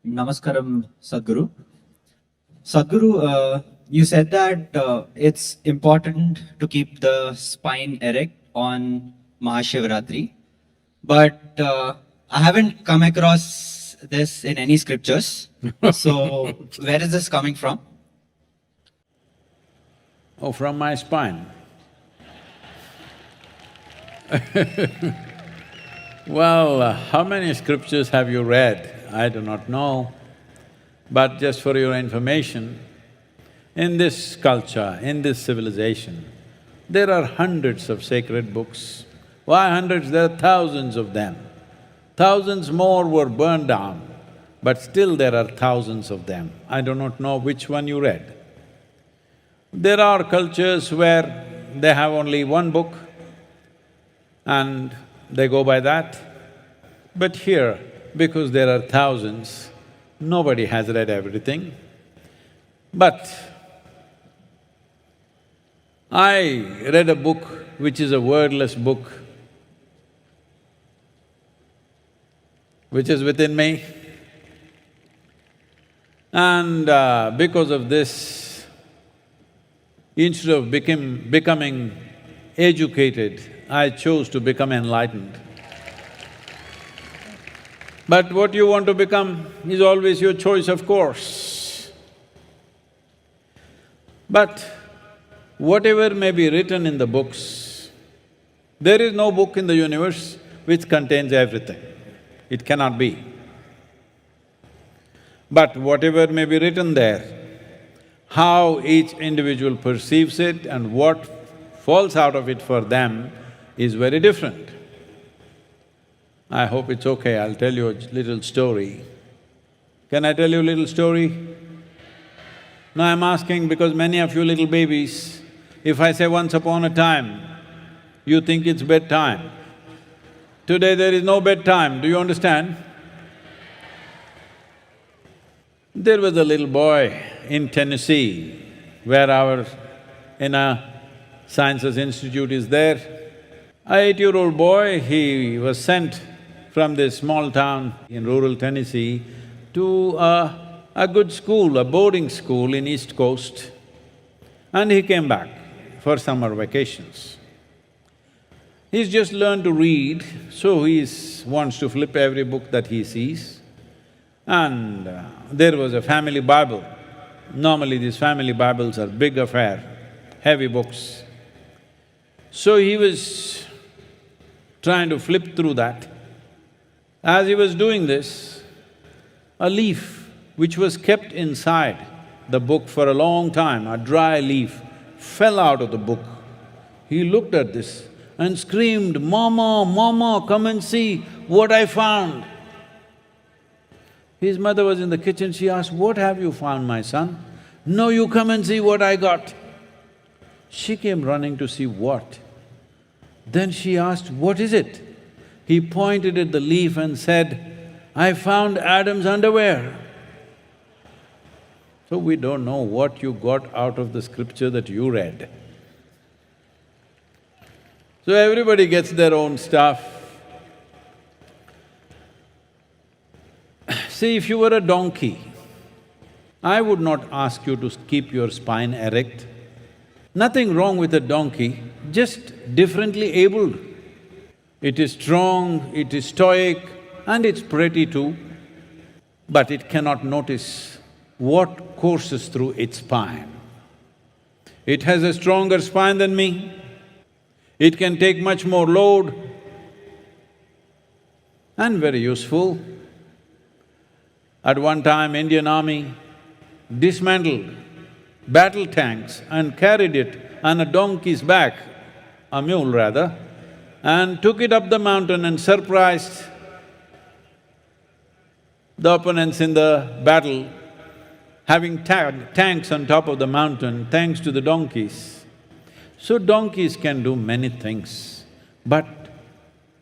Namaskaram, Sadhguru. Sadhguru, you said that it's important to keep the spine erect on Mahashivratri, but I haven't come across this in any scriptures. So, where is this coming from? Oh, from my spine. Well, how many scriptures have you read? I do not know, but just for your information, in this culture, in this civilization, there are hundreds of sacred books. Why hundreds? There are thousands of them. Thousands more were burned down, but still there are thousands of them. I do not know which one you read. There are cultures where they have only one book and they go by that. But here, because there are thousands, nobody has read everything. But I read a book which is a wordless book, which is within me. And because of this, instead of becoming educated, I chose to become enlightened. But what you want to become is always your choice, of course. But whatever may be written in the books, there is no book in the universe which contains everything. It cannot be. But whatever may be written there, how each individual perceives it and what falls out of it for them is very different. I hope it's okay, I'll tell you a little story. Can I tell you a little story? No, I'm asking because many of you little babies, if I say once upon a time, you think it's bedtime. Today there is no bedtime, do you understand? There was a little boy in Tennessee, where our inner sciences institute is there. A 8-year-old boy, he was sent from this small town in rural Tennessee to a good school, a boarding school in East Coast, and he came back for summer vacations. He's just learned to read, so he wants to flip every book that he sees. And there was a family Bible. Normally these family Bibles are big affair, heavy books. So he was trying to flip through that. As he was doing this, a leaf which was kept inside the book for a long time, a dry leaf, fell out of the book. He looked at this and screamed, "Mama, Mama, come and see what I found." His mother was in the kitchen, she asked, "What have you found, my son?" "No, you come and see what I got." She came running to see what. Then she asked, "What is it?" He pointed at the leaf and said, "I found Adam's underwear." So we don't know what you got out of the scripture that you read. So everybody gets their own stuff. See, if you were a donkey, I would not ask you to keep your spine erect. Nothing wrong with a donkey, just differently abled. It is strong, it is stoic, and it's pretty too, but it cannot notice what courses through its spine. It has a stronger spine than me, it can take much more load and very useful. At one time, Indian Army dismantled battle tanks and carried it on a donkey's back, a mule rather, and took it up the mountain and surprised the opponents in the battle, having tanks on top of the mountain thanks to the donkeys. So donkeys can do many things, but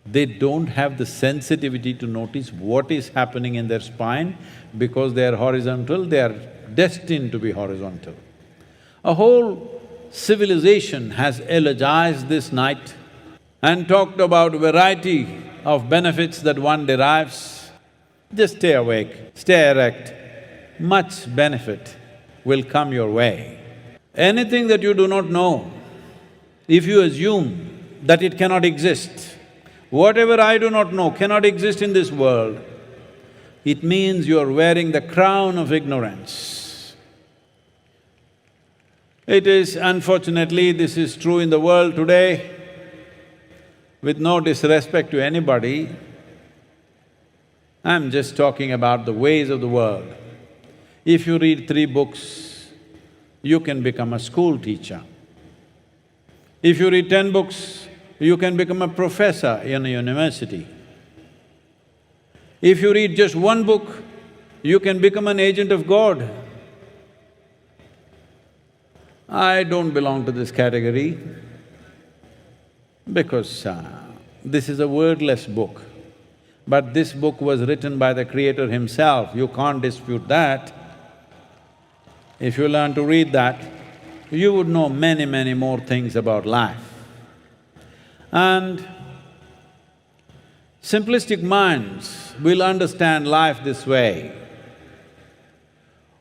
they don't have the sensitivity to notice what is happening in their spine. Because they are horizontal, they are destined to be horizontal. A whole civilization has eulogized this night and talked about variety of benefits that one derives. Just stay awake, stay erect, much benefit will come your way. Anything that you do not know, if you assume that it cannot exist, whatever I do not know cannot exist in this world, it means you are wearing the crown of ignorance. It is… unfortunately, this is true in the world today. With no disrespect to anybody, I'm just talking about the ways of the world. If you read 3 books, you can become a school teacher. If you read 10 books, you can become a professor in a university. If you read just 1 book, you can become an agent of God. I don't belong to this category because this is a wordless book. But this book was written by the Creator himself, you can't dispute that. If you learn to read that, you would know many, many more things about life. And simplistic minds will understand life this way.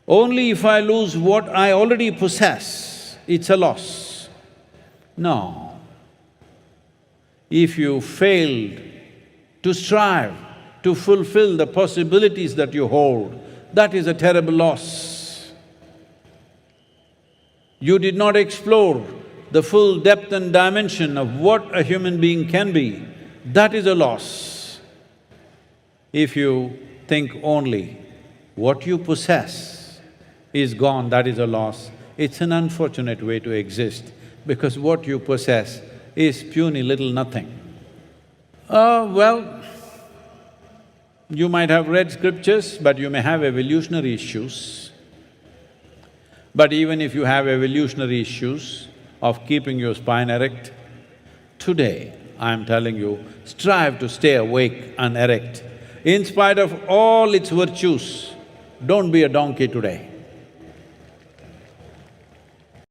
Only if I lose what I already possess, it's a loss. No. If you failed to strive to fulfill the possibilities that you hold, that is a terrible loss. You did not explore the full depth and dimension of what a human being can be, that is a loss. If you think only what you possess is gone, that is a loss. It's an unfortunate way to exist because what you possess is puny little nothing. Well, you might have read scriptures, but you may have evolutionary issues. But even if you have evolutionary issues of keeping your spine erect, today I'm telling you, strive to stay awake and erect. In spite of all its virtues, don't be a donkey today.